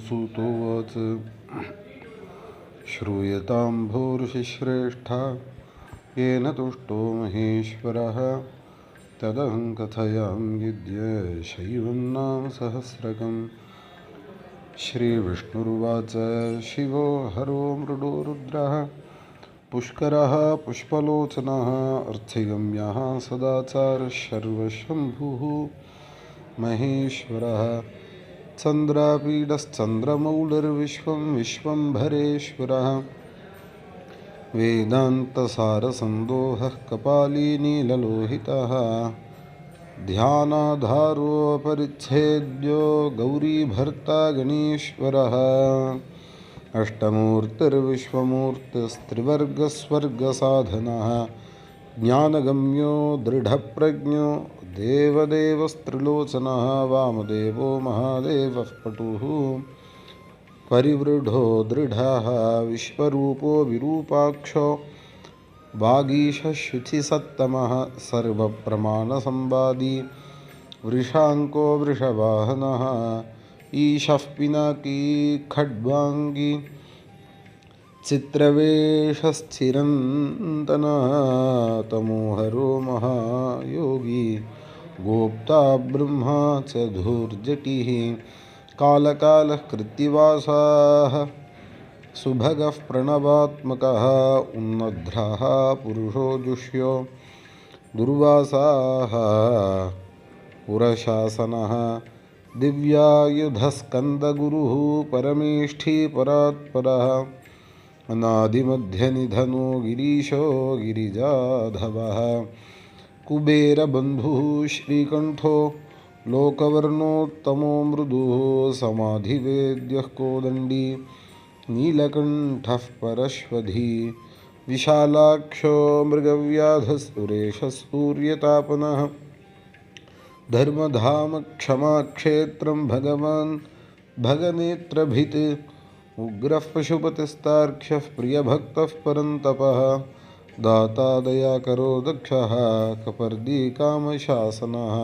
सूतोवाच श्रूयतां भूर्षिश्रेष्ठा येन तुष्टो महेश्वरः तदहं कथयाम्यद्य शैवं नाम सहस्रकम्। श्रीविष्णुर्वाच शिवो हरो मृडो रुद्रः पुष्करः पुष्पलोचनः अर्थिगम्यः सदाचारः सर्वशम्भुः महेश्वरः चन्द्रापीडश्चन्द्रमौलिर्विश्वं विश्वम्भरेश्वरः वेदान्तसारसन्दोहः कपाली नीललोहितः ध्यानाधारोऽपरिच्छेद्यो गौरीभर्ता गणेश्वरः अष्टमूर्तिर्विश्वमूर्तिस्त्रिवर्गस्वर्गसाधनः ज्ञानगम्यो दृढप्रज्ञो देवदेवस्त्रिलोचनः वामदेवो महादेवः पटुः परिवृढो दृढः विश्वरूपो विरूपाक्षो वागीशशुचिसत्तमः सर्वप्रमाणसंवादी वृषाङ्को वृषवाहनः ईशः पिनाकी खड्वाङ्गी चित्रवेषश्चिरन्तनः तमोहरो महायोगी गोप्ता ब्रह्मा च धूर्जटिः कालकालः कृत्तिवासः सुभगः प्रणवात्मकः उन्नद्रः पुरुषो जुष्यो दुर्वासाः पुरशासनः दिव्यायुधस्कन्दगुरुः परमेष्ठी परात्परः अनादिमध्यनिधनो गिरीशो गिरिजाधवः कुबेरबन्धुः श्रीकण्ठो लोकवर्णोत्तमो मृदुः समाधिवेद्यः कोदण्डी नीलकण्ठः परश्वधी विशालाक्षो मृगव्याधः सूर्यतापनः धर्मधाम क्षमाक्षेत्रं भगवान् भगनेत्रभित् उग्रः पशुपतिस्तार्क्ष्यः प्रियभक्तः परन्तपः दाता दयाकरो दक्षः कपर्दी कामशासनः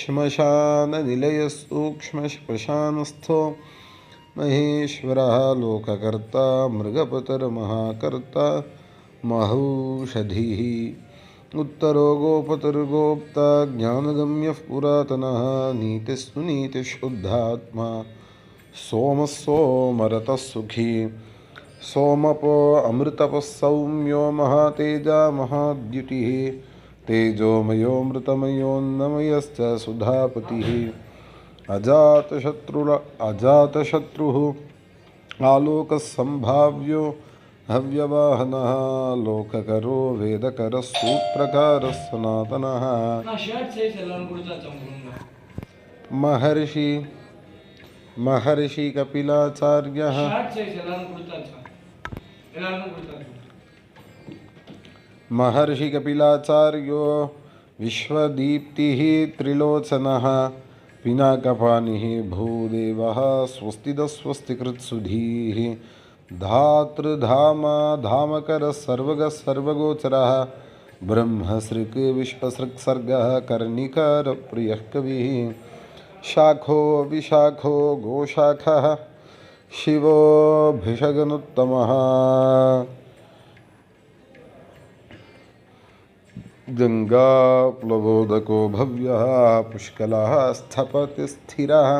श्मशाननिलयसूक्ष्मश्मशानस्थो महेश्वरः लोककर्ता मृगपतिर्महाकर्ता महौषधिः उत्तरो गोपतिर्गोप्ता ज्ञानगम्यः पुरातनः नीतिस्सुनीतिशुद्धात्मा सोमः सोमरतः सुखी सोमपो अमृतपः सौम्यो महातेजा महाद्युतिः तेजोमयो मृतमयोन्नमयश्च सुधापतिः अजातशत्रुः आलोकसम्भाव्यो हव्यवाहनः लोककरो वेदकरः सूत्रकारः सनातनः महर्षि कपिलाचार्यः महर्षि कपिलाचार्यो विश्वदीप्तिः त्रिलोचनः पिनाकपाणिः भूदेवः स्वस्तिदस्वस्तिकृत्सुधीः धातृधामकरः सर्वगः सर्वगोचरः ब्रह्मसृक् विश्वसृक्सर्गः कर्णिकारप्रियः कविः शाखो विशाखो गोशाखः शिवो भिषगनुत्तमः गङ्गाप्लवोदको भव्यः पुष्कलः स्थपति स्थिरः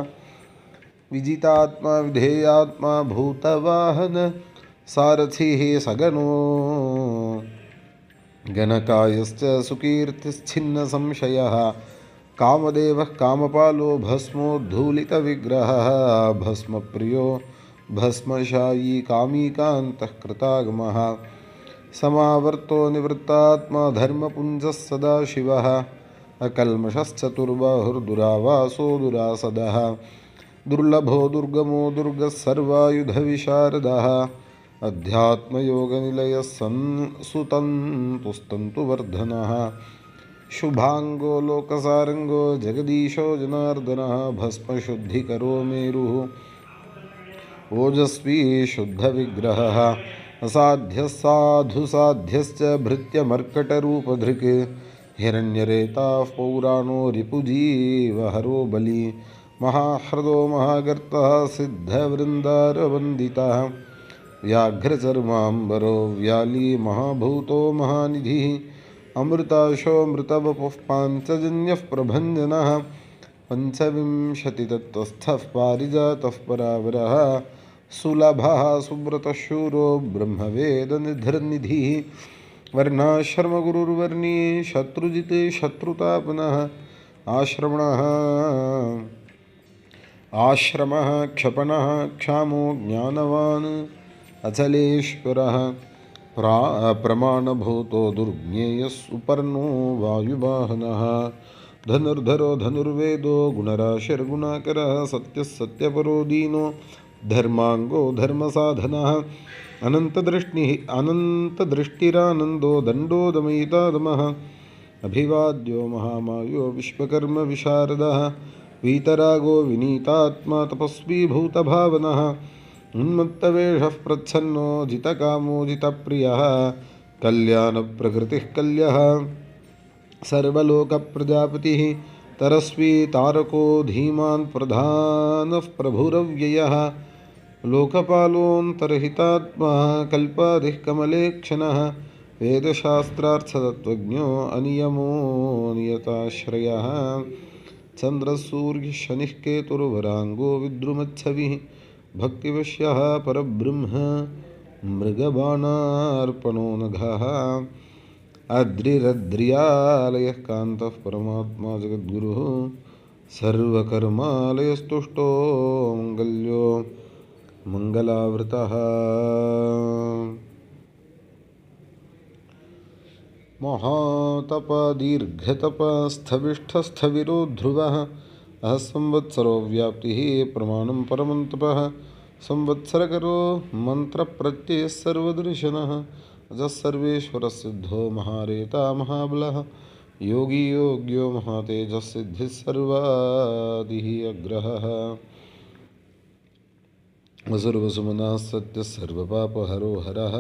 विजितात्मा विधेयात्मा भूतवाहन सारथिः सगनो गणकायश्च सुकीर्तिश्छिन्नसंशयः कामदेवः कामपालो भस्मोद्धूलितविग्रहः भस्मप्रियो भस्मशायी कामीकान्तः कृतागमः समावर्तो निवृत्तात्मा धर्मपुञ्जः सदाशिवः अकल्मषश्चतुर्बाहुर्दुरावासो दुरासदः दुर्लभो दुर्गमो दुर्गः सर्वायुधविशारदः अध्यात्मयोगनिलयः सुतन्तुस्तन्तुवर्धनः शुभांगो लोकसारंगो जगदीशो जनार्दनः भस्मशुद्धिकरो मेरुः ओजस्वी शुद्धविग्रहः असाध्यः साधुसाध्यश्च भृत्यमर्कटरूपधृक् हिरण्यरेताः पौराणो रिपुजीवहरो बली महाह्रदो महागर्तः सिद्धवृन्दारवन्दितः व्याघ्रचर्माम्बरो व्याली महाभूतो महानिधिः अमृताशो मृतवपुः पाञ्चजन्यः प्रभञ्जनः पञ्चविंशतितत्त्वस्थः पारिजातः परावरः सुलभः सुव्रतशूरो ब्रह्मवेदनिधिर्निधिः वर्णाश्रमगुरुर्वर्णी शत्रुजित् शत्रुतापनः आश्रमः क्षपणः क्षामो ज्ञानवान् अचलेश्वरः प्रमाणभूतो दुर्ज्ञेयः सुपर्णो वायुवाहनः धनुर्धरो धनुर्वेदो गुणराशिर्गुणाकरः सत्यः सत्यपरो दीनो धर्मांगो धर्मसाधनः अनन्तदृष्टिरानन्दो दण्डो दमयितादमः अभिवाद्यो महामायो विश्वकर्म विशारदः वीतरागो विनीतात्मा तपस्वी भूतभावनः उन्मत्तवेषः प्रच्छन्नो जितकामो जितप्रियः कल्याणप्रकृतिः कल्यः सर्वलोकप्रजापतिः तरस्वी तारको धीमान् प्रधानः प्रभुरव्ययः लोकपालोऽन्तर्हितात्मा कल्पाधिः कमलेक्षणः वेदशास्त्रार्थतत्त्वज्ञो अनियमो नियताश्रयः चन्द्रसूर्यशनिः केतुर्वराङ्गो विद्रुमच्छविः भक्तिवश्यः परब्रह्म मृगबाणार्पणो नघः अद्रिरद्रियालयः कान्तः परमात्मा जगद्गुरुः सर्वकर्मालयस्तुष्टो मङ्गल्यो मङ्गलावृतः महातपदीर्घतपस्थविष्ठस्थविरो ध्रुवः संवत्सरो व्याप्तिः प्रमाणं परमं तपः संवत्सरकरो मन्त्रप्रत्ययः सर्वदर्शनः अजः सर्वेश्वरः सिद्धो महारेता महाबलः योगी योग्यो महातेजः सिद्धिः सर्वादिः अग्रहः वसुर्वसुमनः सत्यः सर्वपापहरो हरः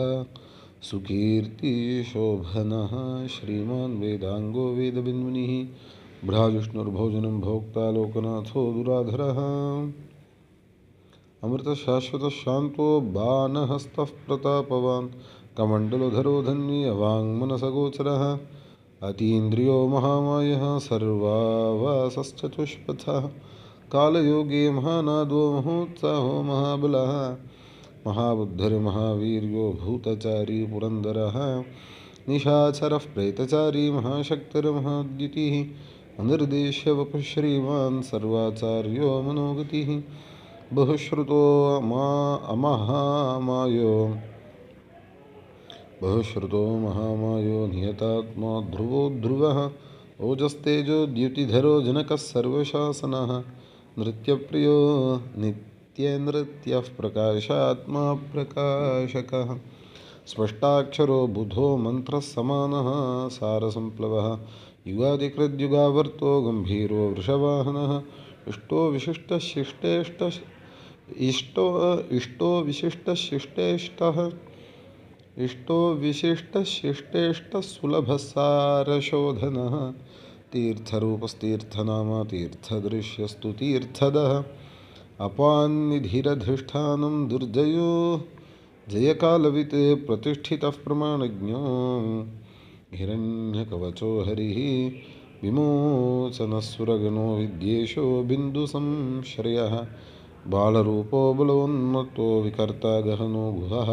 सुकीर्तिशोभनः श्रीमान् वेदांगो वेदबिन्मुनिः भ्राजुष्णुर्भोजनं भोक्ता लोकनाथो दुराधरः अमृतशाश्वतः शान्तो बाणहस्तः प्रतापवान् कमण्डलधरो धन्वी अवाङ्मनसगोचरः अतीन्द्रियो महामायः सर्वावासश्चतुष्पथः कालयोगे महानादो महोत्साहो महाबलः महाबुद्धिर्महावीर्यो भूतचारी पुरन्दरः निशाचरः प्रेतचारी महाशक्तिर्महाद्युतिः अनिर्देश्य वपुः श्रीमान् सर्वाचार्यो मनोगतिः बहुश्रुतो महामायो नियतात्मा ध्रुवो ध्रुवः ओजस्तेजो द्युतिधरो जनकः सर्वशासनः नृत्यप्रियो नित्यनृत्यः प्रकाशात्मा प्रकाशकः स्पष्टाक्षरो बुधो मंत्रः समानः सारसंप्लवः युगादिकृद्युगावर्तो गंभीरो वृषवाहनः इष्टो विशिष्टशिष्टेष्टः सुलभसारशोधनः तीर्थरूपस्तीर्थनामा तीर्थदृश्यस्तु तीर्थदः अपान्निधिरधिष्ठानं दुर्जयो जयकालवित् प्रतिष्ठितः प्रमाणज्ञो हिरण्यकवचो हरिः विमोचनस्सुरगणो विद्येशो बिन्दुसंश्रयः बालरूपो बलोन्मत्तो विकर्ता गहनो गुहः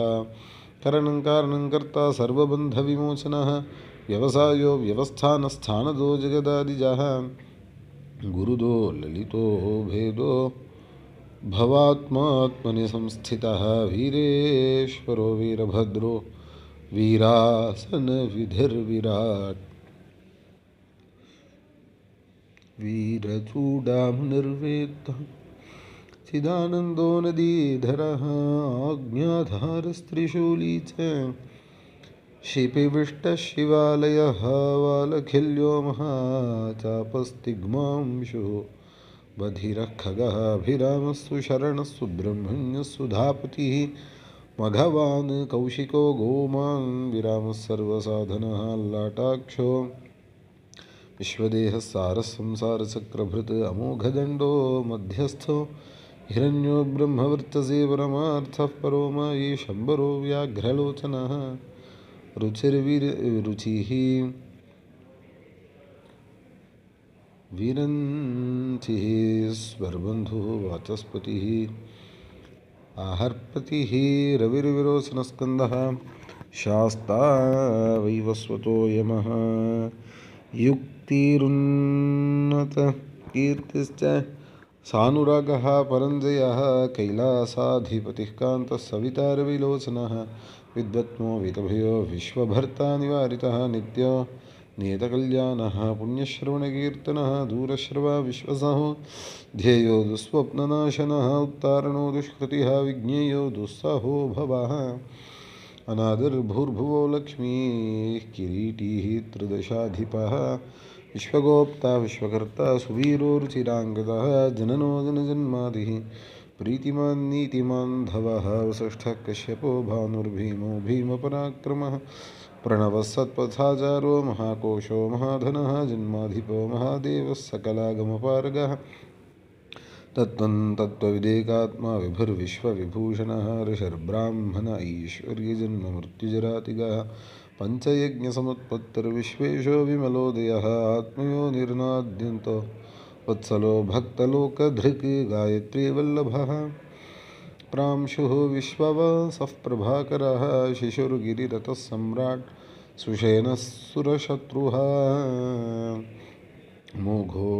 करणं कारणं कर्ता सर्वबन्धविमोचनः व्यवसायो व्यवस्थानस्थानदो जगदादिजः गुरुदो ललितो भेदो भवात्मात्मनि संस्थितः वीरेश्वरो वीरभद्रो वीरासनविधिर्विराट् वीरचूडामणिर्वेत्तः चिदानन्दो नदीधरः आज्ञाधारस्त्रिशूली च शिपिविष्टशिवालयः वालखिल्यो महाचापस्तिग्मांशुः बधिरः खगः अभिरामः सुशरणः सुब्रह्मण्यः सुधापतिः मघवान् कौशिको गोमान् विरामः सर्वसाधनः लाटाक्षो विश्वदेहः सारसंसारचक्रभृत् अमोघदण्डो मध्यस्थो हिरण्यो ब्रह्मवर्चसे परमार्थः परो मयि शम्बरो व्याघ्रलोचनः रुचिः वीरञ्चिः स्वरबन्धुः वाचस्पतिः आहर्पतिः रविर्विरोचनस्कन्धः शास्ता वैवस्वतो यमः युक्तिरुन्नतकीर्तिश्च सानुरागः परञ्जयः कैलासाधिपतिः कान्तः सविता रविलोचनः विद्वत्मो वितभयो विश्वभर्ता निवारितः नित्यो नियतकल्याणः पुण्यश्रवणकीर्तनः दूरश्रवा विश्वसहो ध्येयो दुःस्वप्ननाशनः उत्तारणो दुष्कृतिः विज्ञेयो दुस्सहो भवः अनादिर्भूर्भुवो लक्ष्मीः किरीटीः त्रिदशाधिपः विश्वगोप्ता विश्वकर्ता सुवीरो रुचिराङ्गदः जननो जनजन्मादिः प्रीतिमान् नीतिमान् धवः वसिष्ठः कश्यपो भानुर्भीमो भीमपराक्रमः प्रणवः सत्पथाचारो महाकोशो महाधनः जन्माधिपो महादेवः सकलागमपारगः तत्त्वं तत्त्वविदेकात्मा विभुर्विश्वविभूषणः ऋषिर्ब्राह्मण ऐश्वर्यजन्ममृत्युजरातिगः पञ्चयज्ञसमुत्पत्तिर्विश्वेशो विमलोदयः आत्मयो निर्नाद्यन्तो वत्सलो भक्तलोकधृक् गायत्री वल्लभः प्रांशुः विश्ववासः प्रभाकरः शिशुर्गिरिरथः सम्राट् सुषेणः सुरशत्रुः मोघो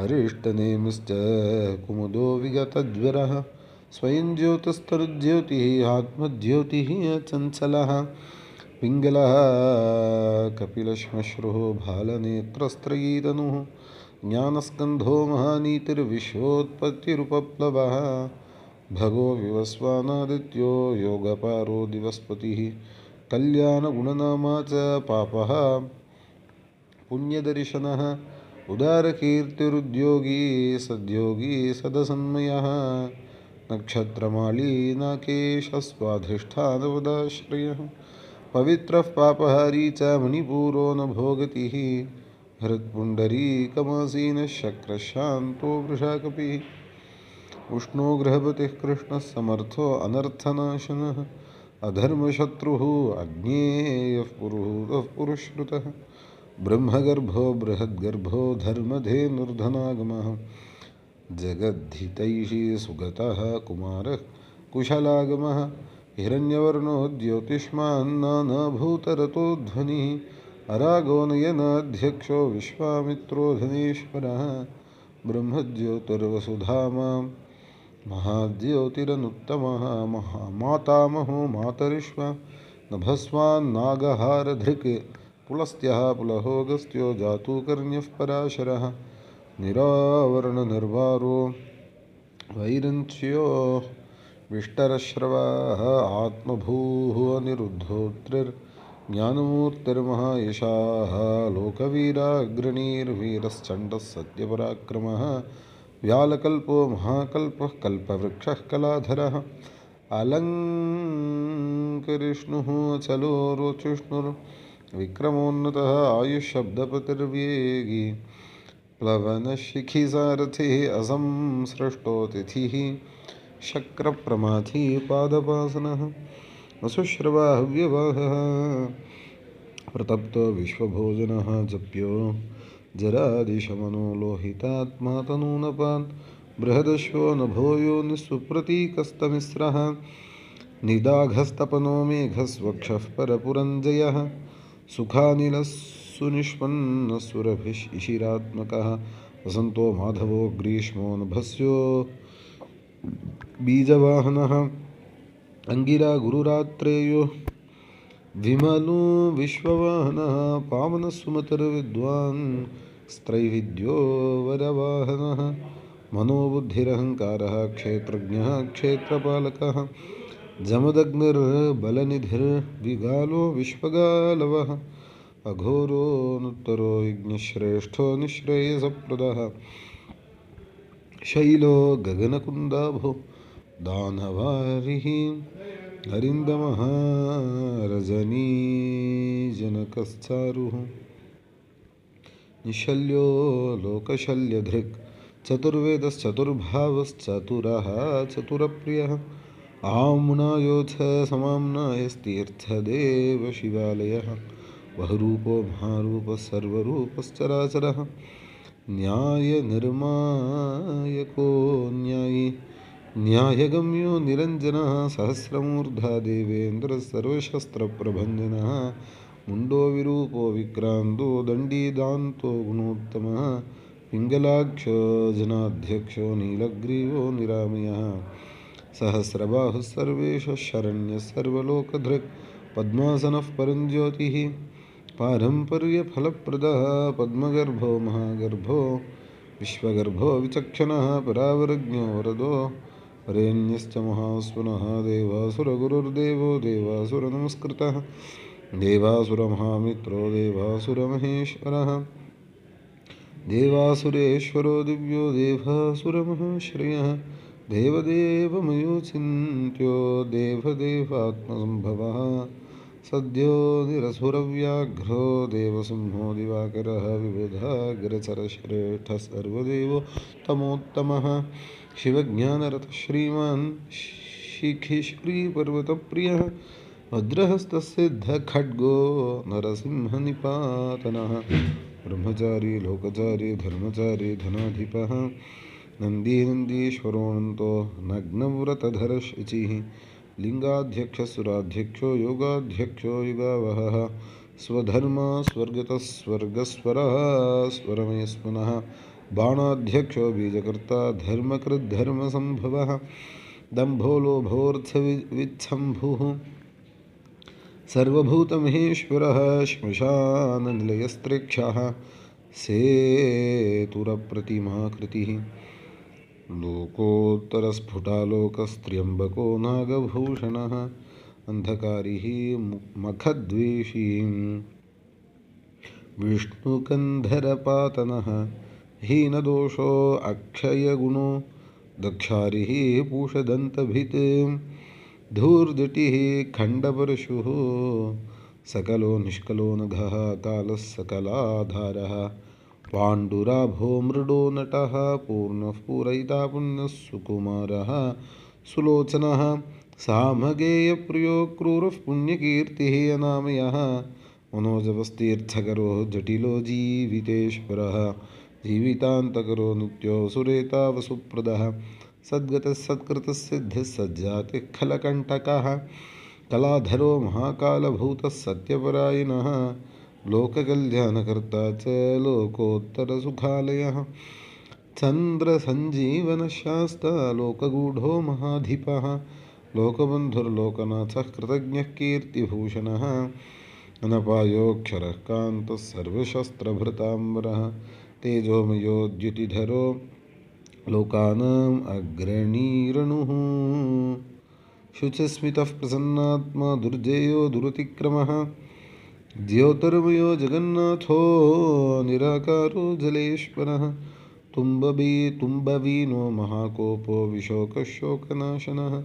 अरिष्टनेमिश्च कुमुदो विगतज्वरः स्वयं ज्योतिस्तरुज्योतिः आत्मज्योतिः चञ्चलः पिङ्गलः कपिलश्मश्रुः भालनेत्रस्त्रयीतनुः ज्ञानस्कन्धो महानीतिर्विश्वोत्पत्तिरुपप्लवः भगो विवस्वानादित्यो योगपारो दिवस्पतिः कल्याणगुणनामा च पापः पुण्यदर्शनः उदारकीर्तिरुद्योगी सद्योगी सदसन्मयः नक्षत्रमाली नाकेशस्वाधिष्ठानपदाश्रयः पवित्रः पापहारी च मणिपूरो न भोगतिः हृत्पुण्डरीकमासीनः शक्रशान्तो वृषाकपिः उष्णो गृहपतिः कृष्णः समर्थो अनर्थनाशनः अधर्मशत्रुः अज्ञेयः पुरुहूतः पुरुश्रुतः ब्रह्मगर्भो बृहद्गर्भो धर्मधेनुर्धनागमः जगद्धितैषी सुगतः कुमारः कुशलागमः हिरण्यवर्णो ज्योतिष्मान् नानाभूतरतो ध्वनिः अरागो नयनाध्यक्षो विश्वामित्रो धनेश्वरः ब्रह्मज्योतिर्वसुधामा महाज्योतिरनुत्तमः मातामहो मातरिश्व नभस्वान्नागहारधृक् पुलस्त्यः पुलहोगस्त्यो जातुकर्ण्यः पराशरः निरावरणनिर्वारो वैरञ्च्यो विष्टरश्रवः आत्मभूः अनिरुद्धोत्रिर्ज्ञानमूर्तिर्महायशाः लोकवीराग्रणीर्वीरश्चण्डः सत्यपराक्रमः व्यालकल्पो महाकल्पः कल्पवृक्षः कलाधरः अलङ्करिष्णुः चलो रोचिष्णुर्विक्रमोन्नतः आयुःशब्दपतिर्वेगी प्लवनशिखिसारथिः असंसृष्टोतिथिः शक्रप्रमाथी पादपासनः वसुश्रवाहव्यवाहः प्रतप्तो विश्वभोजनः जप्यो जरादिशमनो लोहितात्मा तनूनपान् बृहदश्वो नभो योनिस्सुप्रतीकस्तमिस्रः निदाघस्तपनो मेघस्वक्षः परपुरञ्जयः सुखानिलः सुनिष्पन्नसुरभिशिशिरात्मकः वसन्तो माधवो ग्रीष्मो नभस्यो बीजवाहनः अंगिरा गुरुरात्रेयो विमलो विश्ववाहनः पावनसुमतिर्विद्वान् स्त्रैविद्यो वरवाहनः मनोबुद्धिरहङ्कारः क्षेत्रज्ञः क्षेत्रपालकः जमदग्निर्बलनिधिर्विगालो विश्वगालवः अघोरोऽनुत्तरो यज्ञश्रेष्ठो निःश्रेयसप्रदः शैलो गगनकुन्दाभो दानवारिः हरिन्दमः रजनीजनकश्चारुः निशल्यो लोकशल्यधृक् चतुर्वेदश्चतुर्भावश्चतुरः चतुरप्रियः आम्नायोऽथ समाम्नायस्तीर्थदेव शिवालयः बहुरूपो महारूपः सर्वरूपश्चराचरः न्यायनिर्मायको न्यायी न्यायगम्यो निरञ्जनः सहस्रमूर्धा देवेन्द्रः सर्वशस्त्रप्रभञ्जनः मुण्डो विरूपो विक्रान्तो दण्डीदान्तो गुणोत्तमः पिङ्गलाक्षो जनाध्यक्षो नीलग्रीवो निरामयः सहस्रबाहुः सर्वेशः शरण्यः सर्वलोकधृक् पद्मासनः परञ्ज्योतिः पारम्पर्यफलप्रदः पद्मगर्भो महागर्भो विश्वगर्भो विचक्षणः परावरज्ञो वरदो वरेण्यश्च महास्वनः देवासुरगुरुर्देवो देवासुरनमस्कृतः देवासुरमहामित्रो देवासुरमहेश्वरः देवासुरेश्वरो दिव्यो देवासुरमहाश्रयः देवदेवमयो चिन्त्यो देवदेवात्मसम्भवः सद्यो निरसुरव्याघ्रो देवसिंहो दिवाकरः विबुधाग्रचरश्रेष्ठः सर्वदेवोत्तमोत्तमः शिवज्ञानरतः श्रीमान् शिखिश्रीपर्वतप्रियः वज्रहस्तसिद्धखड्गो नरसिंहनिपातनः ब्रह्मचारी लोकचारी धर्मचारी धनाधिपः नन्दीश्वरोऽनन्तो नग्नव्रतधरशुचिः लिङ्गाध्यक्षसुराध्यक्षो योगाध्यक्षो युगावहः स्वधर्मा स्वर्गतः स्वर्गस्वरः स्वरमयस्मनः बाणाध्यक्षो बीजकर्ता धर्मकृद्धर्मसम्भवः दम्भो लोभोऽर्थविच्छम्भुः सर्वभूतमहेश्वरः श्मशाननिलयस्त्रेक्षः सेतुरप्रतिमाकृतिः लोकोत्तरस्फुटालोकस्त्र्यम्बको नागभूषणः अन्धकारिः मखद्वेषी विष्णुकन्धरपातनः हीनदोषो अक्षयगुणो दक्षारिः पूषदन्तभित् धूर्जटिः खण्डपरशुः सकलो निष्कलो नघः कालः सकलाधारः पाण्डुराभो मृडो नटः पूर्णः पूरयिता पुण्यः सुकुमारः सुलोचनः सामगेयप्रियो क्रूरः पुण्यकीर्तिः अनामयः मनोजवस्तीर्थकरो जटिलो जीवितेश्वरः जीवितान्तकरो नित्यो सुरेतावसुप्रदः सद्गतः सत्कृतः सिद्धिः सज्जातिः खलकण्टकः कलाधरो महाकालभूतः सत्यपरायणः लोककल्याणकर्ता च लोकोत्तरसुखालयः चन्द्रसञ्जीवनशास्ता लोकगूढो महाधिपः लोकबन्धुर्लोकनाथः कृतज्ञः कीर्तिभूषणः अनपायोऽक्षरः कान्तः सर्वशस्त्रभृताम्बरः तेजोमयोद्युतिधरो लोकानाम् अग्रणीरणुः शुचस्मितः प्रसन्नात्मा दुर्जयो दुरतिक्रमः ज्योतिर्मयो जगन्नाथो निराकारो जलेश्वरः तुम्बवीनो महाकोपो विशोकशोकनाशनः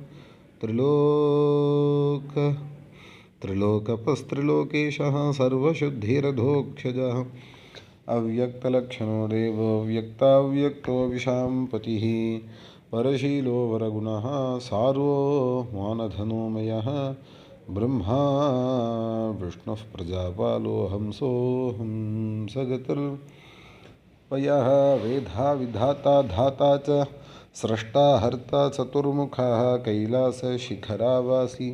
त्रिलोकपस्त्रिलोकेशः सर्वशुद्धिरधोक्षजः अव्यक्तलक्षणो देवो व्यक्ताव्यक्तो विशाम्पतिः परशीलो वरगुणः सारो मानधनोमयः ब्रह्मा विष्णुः प्रजापालो हंसोऽहं सगतिर्वयः वेधा विधाता धाता च स्रष्टा हर्ता चतुर्मुखः कैलासशिखरावासी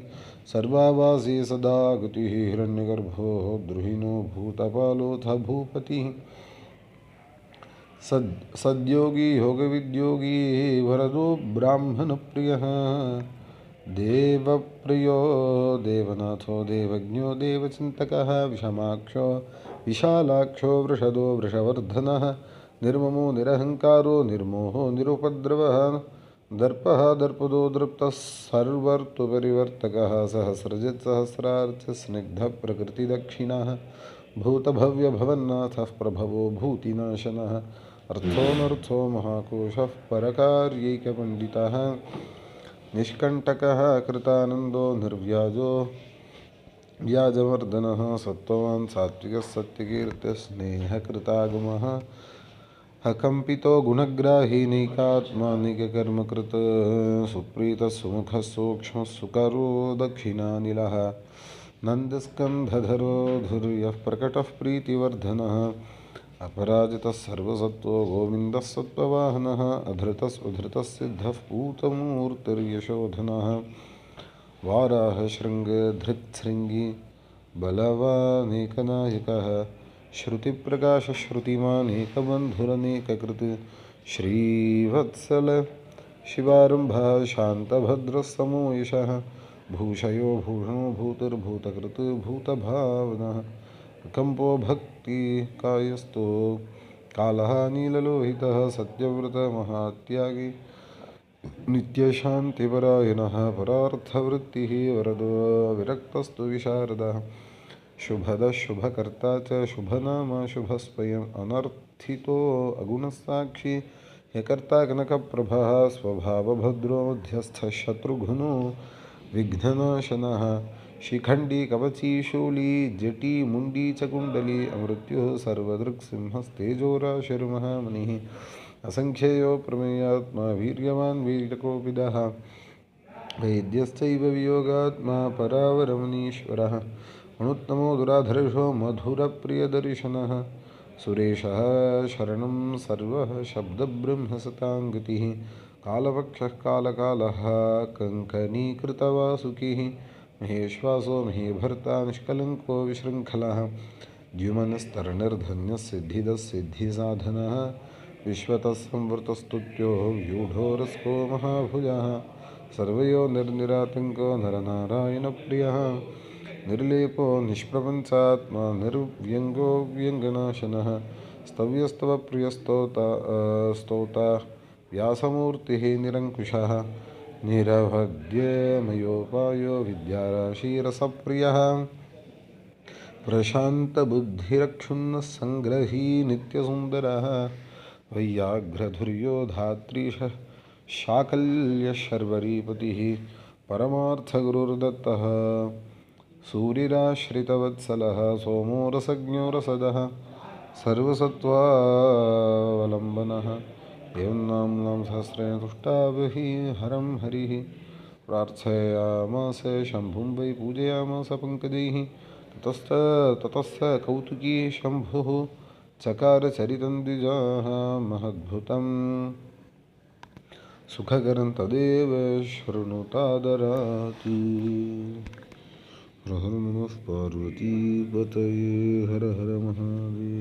सर्वावासी सदा गतिः हिरण्यगर्भो द्रुहिणो भूतपालोऽथ भूपतिः सद्योगी योगविद्योगी वरदो ब्राह्मणप्रियः देवप्रियो देवनाथो देवज्ञो देवचिन्तकः विषमाक्षो विशालाक्षो वृषदो वृषवर्धनः निर्ममो निरहङ्कारो निर्मोहो निरुपद्रवः दर्पः दर्पदो दृप्तः सर्वर्तुपरिवर्तकः सहस्रजित् सहस्रार्च स्निग्धप्रकृतिदक्षिणः भूतभव्यभवन्नाथः प्रभवो भूतिनाशनः अर्थोऽनर्थो महाकोशः परकार्यैकपण्डितः निष्कण्टकः कृतानन्दो निर्व्याजो व्याजवर्धनः सत्त्ववान् सात्विकः सत्यकीर्तिस्नेहकृतागमः अकम्पितो गुणग्राही नैकात्मानिककर्मकृत् सुप्रीतः सुमुखः सूक्ष्मः सुकरो दक्षिणानिलः नन्दस्कन्धधरो धुर्यः प्रकटः प्रीतिवर्धनः अपराजितः सर्वसत्त्वो गोविन्दः सत्त्ववाहनः अधृतस्सिद्धः पूतमूर्तिर्यशोधनः वाराहशृङ्गधृत्शृङ्गी बलवानेकनायकः श्रुतिप्रकाशश्रुतिमानेकबन्धुरनेककृत् श्रीवत्सल शिवारम्भः शान्तभद्रः यशः भूषयो भूषणो भूतिर्भूतकृत् भूतभावनः कंपो भक्तिकायस्तो कालः नीललोहितः सत्यव्रतमहात्यागी नित्यशान्तिपरायणः परार्थवृत्तिः वरदो विरक्तस्तु विशारदः शुभदः शुभकर्ता च शुभनामा शुभस्वयम् अनर्थितो अगुणसाक्षी ह्यकर्ता कनकप्रभः स्वभावभद्रो मध्यस्थः शत्रुघ्नो विघ्ननाशनः शिखण्डी कवची शूली जटी मुण्डी च कुण्डली अमृत्युः सर्वदृक्सिंहस्तेजोराशिर्महामुनिः असङ्ख्येयो प्रमेयात्मा वीर्यवान् वीरकोपिदः वैद्यश्चैव वियोगात्मा परावरमनीश्वरः अनुत्तमो दुराधर्षो मधुरप्रियदर्शनः सुरेशः शरणं सर्वः शब्दब्रह्मसताङ्गतिः कालपक्षः कालकालः कङ्कनीकृतवासुकिः महेश्वासो महीभर्ता निष्कलङ्को विशृङ्खलः द्युमनस्तरणिर्धन्यः सिद्धिदः सिद्धिसाधनः विश्वतः संवृतस्तुत्यो व्यूढोरस्को महाभुजः सर्वयो निर्निरातङ्को नरनारायणप्रियः निर्लेपो निष्प्रपञ्चात्मा निर्व्यङ्गो व्यङ्गनाशनः स्तव्यस्तवप्रियस्तोता स्तोता व्यासमूर्तिः निरङ्कुशः निरवद्यमयोपायो विद्याराशिरसप्रियः प्रशान्तबुद्धिरक्षुण्णः सङ्ग्रही नित्यसुन्दरः वैयाघ्रधुर्यो धात्रीशः शाकल्यशर्वरीपतिः परमार्थगुरुर्दत्तः सूरिराश्रितवत्सलः सोमो रसज्ञो रसदः सर्वसत्त्वावलम्बनः एवं नाम्नां सहस्रेण तुष्टाभिः हरं हरिः प्रार्थयामास शम्भुं वै पूजयामास पङ्कजैः ततस्य कौतुकी शम्भुः चकारचरितं द्विजाः महद्भुतं सुखकरं तदेव शृणुतादरात् हर हर नमः पार्वतीपतये हर हर महादेव।